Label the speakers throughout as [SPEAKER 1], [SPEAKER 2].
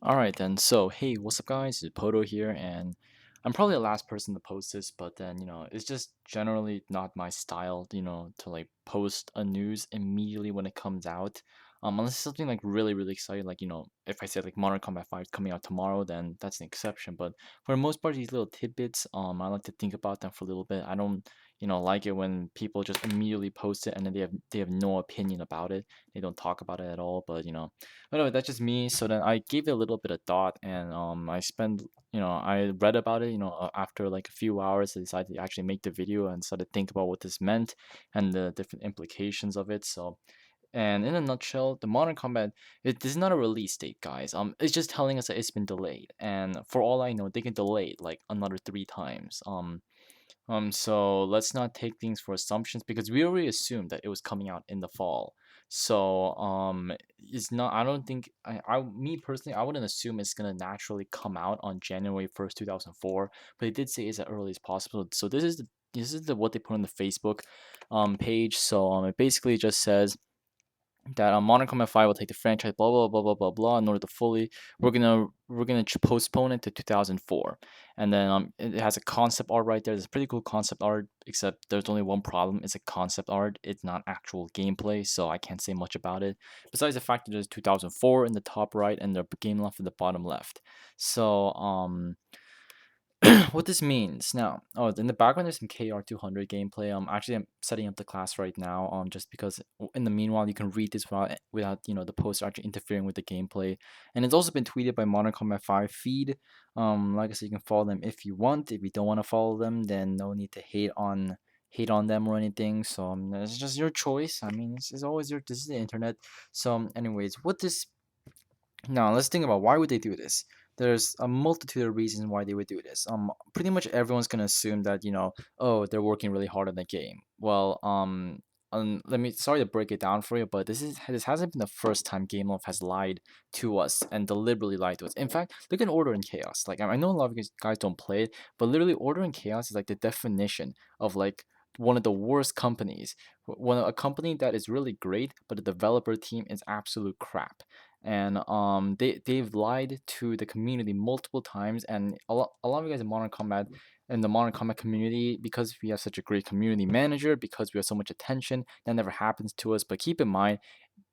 [SPEAKER 1] Alright then, so hey, what's up guys? It's Pohdoh here, and I'm probably the last person to post this, but then, it's just generally not my style, to like post a news immediately when it comes out. Unless it's something like really, really exciting, like, if I say like Modern Combat 5 is coming out tomorrow, then that's an exception. But for the most part, these little tidbits, I like to think about them for a little bit. I don't, like it when people just immediately post it and then they have no opinion about it. They don't talk about it at all, but anyway, that's just me. So then I gave it a little bit of thought, and I read about it. After like a few hours, I decided to actually make the video and started to think about what this meant and the different implications of it. So, and in a nutshell, the Modern Combat, this is not a release date, guys. It's just telling us that it's been delayed, and for all I know, they can delay it like another 3 times. So let's not take things for assumptions because we already assumed that it was coming out in the fall. So it's not. I don't think me personally, I wouldn't assume it's gonna naturally come out on January 1st, 2004. But they did say it's as early as possible. So this is the what they put on the Facebook page. So it basically just says that Modern Combat 5 will take the franchise blah blah blah blah blah blah in order to fully we're gonna postpone it to 2004. And then it has a concept art right there. There's a pretty cool concept art, except there's only one problem. It's a concept art. It's not actual gameplay, so I can't say much about it. Besides the fact that there's 2004 in the top right and the game left in the bottom left. So what this means now. Oh, in the background there's some KR200 gameplay. Actually I'm setting up the class right now. Just because in the meanwhile you can read this without the post actually interfering with the gameplay. And it's also been tweeted by Modern Combat 5 feed. Like I said, you can follow them if you want. If you don't want to follow them, then no need to hate on them or anything. So it's just your choice. I mean, it's always this is the internet. So anyways, what this now, let's think about why would they do this. There's a multitude of reasons why they would do this. Pretty much everyone's gonna assume that oh, they're working really hard on the game. Well, let me sorry to break it down for you, but this hasn't been the first time gameloft has lied to us and deliberately lied to us. In fact, look at Order&Chaos. Like I know a lot of you guys don't play it, but literally Order&Chaos is like the definition of like one of the worst companies. A company that is really great, but the developer team is absolute crap. And they've lied to the community multiple times, and a lot of you guys in the Modern Combat community, because we have such a great community manager, because we have so much attention, that never happens to us. But keep in mind,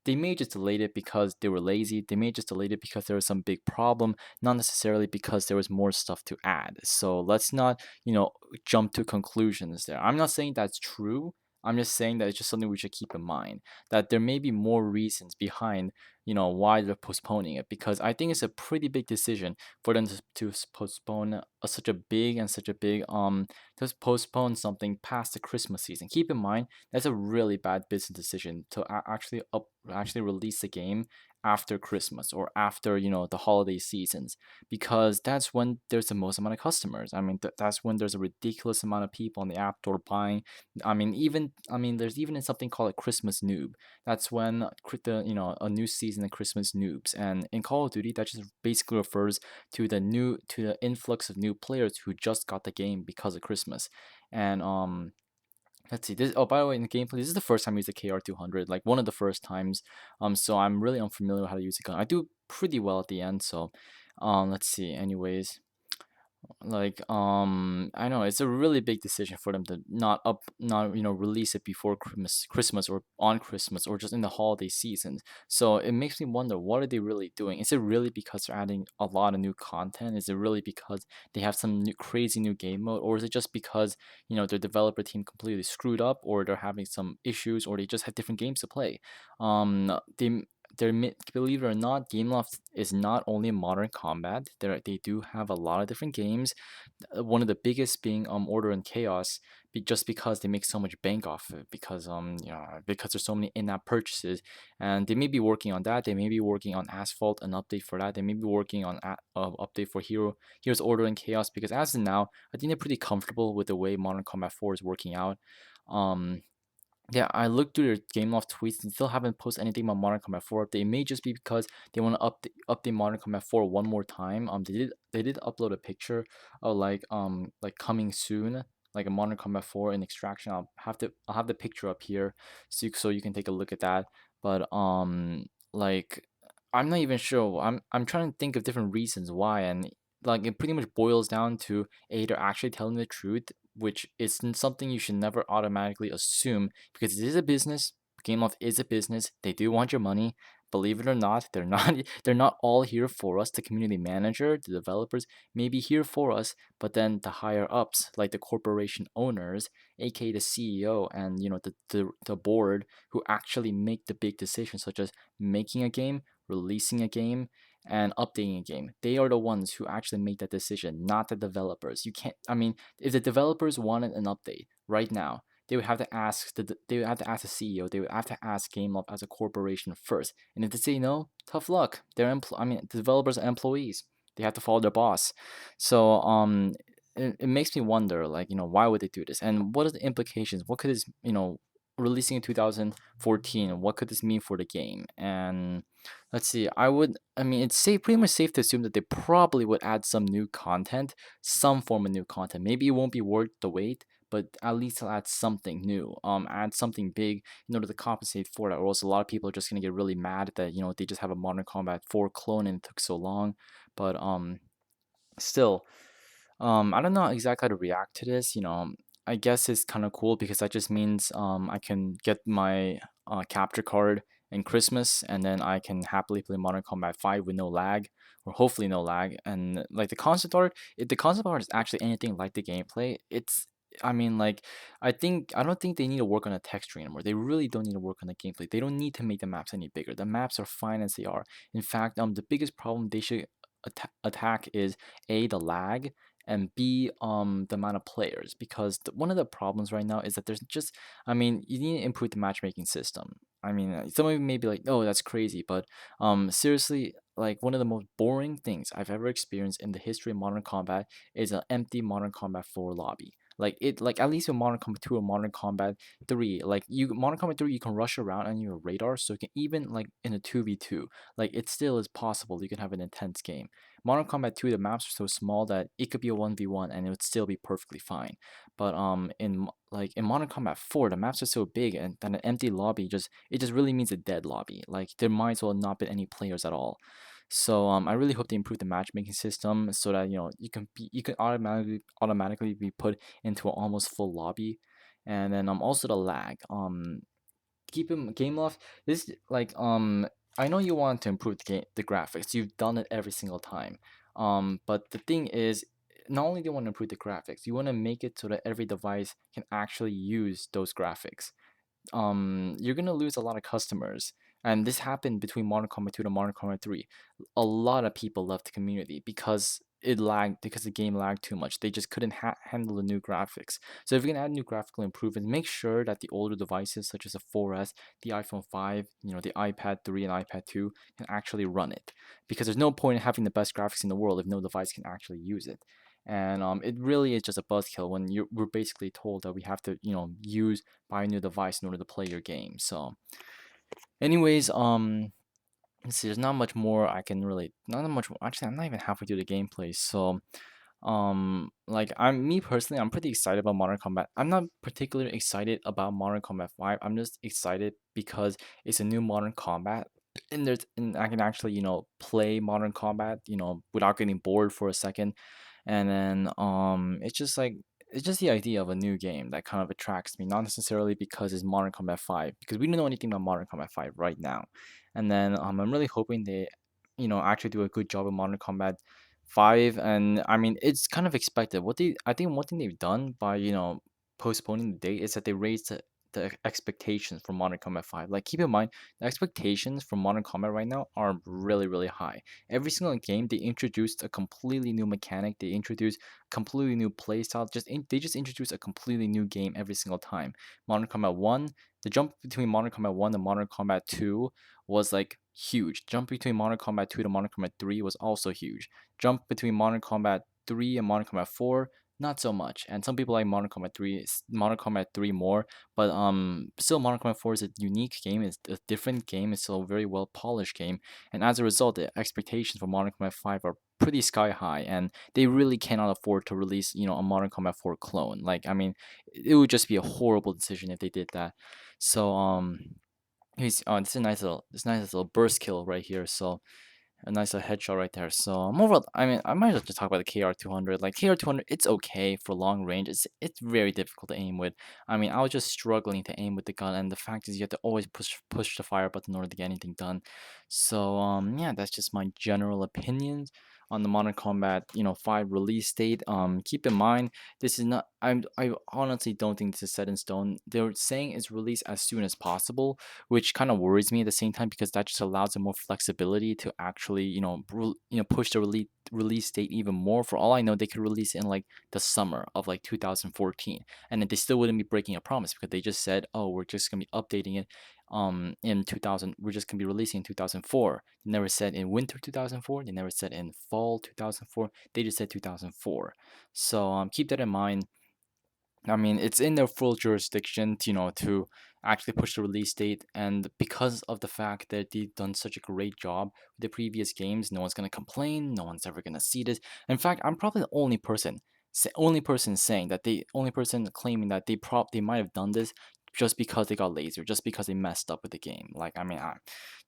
[SPEAKER 1] they may just delete it because they were lazy. They may just delete it because there was some big problem, not necessarily because there was more stuff to add. So let's not, jump to conclusions there. I'm not saying that's true. I'm just saying that it's just something we should keep in mind. That there may be more reasons behind, why they're postponing it. Because I think it's a pretty big decision for them to postpone just postpone something past the Christmas season. Keep in mind that's a really bad business decision to actually release the game after Christmas or after the holiday seasons, because that's when there's the most amount of customers. I mean that's when there's a ridiculous amount of people on the app store buying. There's even something called a Christmas noob. That's when a new season of Christmas noobs. And in Call of Duty, that just basically refers to the influx of new players who just got the game because of Christmas. And let's see this. Oh, by the way, in the gameplay, this is the first time I used the KR200, like one of the first times. So I'm really unfamiliar with how to use the gun. I do pretty well at the end. So let's see. Anyways, like I know it's a really big decision for them to not release it before Christmas or on Christmas or just in the holiday seasons. So it makes me wonder, what are they really doing? Is it really because they're adding a lot of new content? Is it really because they have some crazy new game mode, or is it just because their developer team completely screwed up, or they're having some issues, or they just have different games to play? They believe it or not, Gameloft is not only modern combat. They do have a lot of different games. One of the biggest being Order&Chaos, just because they make so much bank off of it. Because there's so many in-app purchases, and they may be working on that. They may be working on Asphalt, an update for that. They may be working on update for Heroes Order&Chaos, because as of now, I think they're pretty comfortable with the way Modern Combat 4 is working out. Um, yeah, I looked through their Gameloft tweets and still haven't posted anything about Modern Combat 4 update. It may just be because they want to update Modern Combat 4 one more time. They did upload a picture of like coming soon, like a Modern Combat 4 in Extraction. I'll have the picture up here so you can take a look at that. But like I'm not even sure. I'm trying to think of different reasons why, and like it pretty much boils down to a they're actually telling the truth, which is something you should never automatically assume because it is a business. Gameloft is a business. They do want your money. Believe it or not, they're not they're not all here for us. The community manager, the developers may be here for us, but then the higher ups, like the corporation owners, aka the CEO and the board who actually make the big decisions such as making a game, releasing a game, and updating a game. They are the ones who actually make that decision, not the developers. You can't. I mean, if the developers wanted an update right now, they would have to ask they would have to ask the CEO. They would have to ask GameLoft as a corporation first. And if they say no, tough luck. I mean, the developers are employees. They have to follow their boss. So it makes me wonder, like, why would they do this, and what are the implications? What could this, releasing in 2014? What could this mean for the game? And let's see. I mean, it's safe, pretty much safe to assume that they probably would add some new content, some form of new content. Maybe it won't be worth the wait, but at least they'll add something new. Add something big in order to compensate for that. Or else a lot of people are just gonna get really mad that they just have a Modern Combat 4 clone and it took so long. But still, I don't know exactly how to react to this. I guess it's kind of cool because that just means I can get my capture card in Christmas, and then I can happily play Modern Combat 5 with no lag, or hopefully no lag. And like the concept art, if the concept art is actually anything like the gameplay, it's. I mean, like, I don't think they need to work on the texture anymore. They really don't need to work on the gameplay. They don't need to make the maps any bigger. The maps are fine as they are. In fact, the biggest problem they should attack is a the lag, and B, the amount of players, because one of the problems right now is that there's just, I mean, you need to improve the matchmaking system. I mean, some of you may be like, oh, that's crazy, but seriously, like one of the most boring things I've ever experienced in the history of Modern Combat is an empty Modern Combat 4 lobby. Like at least in Modern Combat 2 or Modern Combat 3, like Modern Combat 3, you can rush around on your radar, so you can even like in a 2v2, like it still is possible you can have an intense game. Modern Combat 2, the maps are so small that it could be a 1v1 and it would still be perfectly fine. But in Modern Combat 4, the maps are so big and that an empty lobby just really means a dead lobby. Like there might as well not be any players at all. So I really hope they improve the matchmaking system so that you can automatically be put into an almost full lobby. And then also the lag. Keep in Gameloft. This like I know you want to improve the graphics. You've done it every single time. But the thing is, not only do you want to improve the graphics, you want to make it so that every device can actually use those graphics. You're gonna lose a lot of customers. And this happened between Modern Combat 2 to Modern Combat 3. A lot of people left the community because the game lagged too much. They just couldn't handle the new graphics. So if you can add new graphical improvements, make sure that the older devices such as the 4S, the iPhone 5, the iPad 3 and iPad 2 can actually run it. Because there's no point in having the best graphics in the world if no device can actually use it. And it really is just a buzzkill when we're basically told that we have to buy a new device in order to play your game. So, anyways, let's see. There's not much more I can really. Not much more. Actually, I'm not even halfway through the gameplay. So, like me personally, I'm pretty excited about Modern Combat. I'm not particularly excited about Modern Combat 5. I'm just excited because it's a new Modern Combat. And I can actually play Modern Combat without getting bored for a second. And then it's just the idea of a new game that kind of attracts me, not necessarily because it's Modern Combat 5, because we don't know anything about Modern Combat 5 right now. And then I'm really hoping they actually do a good job of Modern Combat 5. And I mean, it's kind of expected. I think one thing they've done by postponing the date is that they raised the expectations for Modern Combat 5. Like, keep in mind, the expectations for Modern Combat right now are really, really high. Every single game, they introduced a completely new mechanic. They introduced completely new playstyle. They just introduced a completely new game every single time. Modern Combat 1, the jump between Modern Combat 1 and Modern Combat 2 was like huge. Jump between Modern Combat 2 to Modern Combat 3 was also huge. Jump between Modern Combat 3 and Modern Combat 4, not so much. And some people like Modern Combat 3 more, but still Modern Combat 4 is a unique game. It's a different game. It's still a very well polished game. And as a result, the expectations for Modern Combat 5 are pretty sky high, and they really cannot afford to release a Modern Combat 4 clone. Like, I mean, it would just be a horrible decision if they did that. So He's this is a nice little burst kill right here. So a nice little headshot right there. So I'm overall, I mean, I might as well just talk about the KR200. Like KR200, it's okay for long range. It's very difficult to aim with. I mean, I was just struggling to aim with the gun, and the fact is you have to always push the fire button in order to get anything done. So yeah, that's just my general opinions on the Modern Combat 5 release date. Keep in mind this is not. I honestly don't think this is set in stone. They're saying it's released as soon as possible, which kind of worries me at the same time because that just allows them more flexibility to actually push the release date even more. For all I know, they could release it in like the summer of like 2014, and then they still wouldn't be breaking a promise because they just said, oh, we're just gonna be updating it in 2000, we're just gonna be releasing in 2004. They never said in winter 2004, they never said in fall 2004, they just said 2004. So keep that in mind. I mean, it's in their full jurisdiction to actually push the release date. And because of the fact that they've done such a great job with the previous games, no one's gonna complain. No one's ever gonna see this. In fact, I'm probably the only person saying that only person claiming that they might have done this just because they got lazy, or just because they messed up with the game. Like, I mean,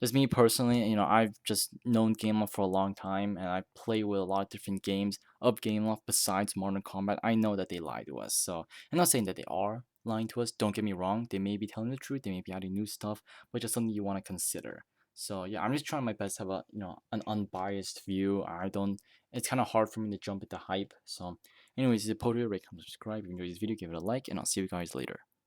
[SPEAKER 1] just me personally, I've just known Gameloft for a long time, and I play with a lot of different games of Gameloft besides Modern Combat. I know that they lie to us, so I'm not saying that they are lying to us. Don't get me wrong. They may be telling the truth. They may be adding new stuff, but just something you want to consider. So yeah, I'm just trying my best to have an unbiased view. I don't. It's kind of hard for me to jump into hype. So, anyways, this is Pohdoh. Rate, comment, subscribe. If you enjoyed this video, give it a like, and I'll see you guys later.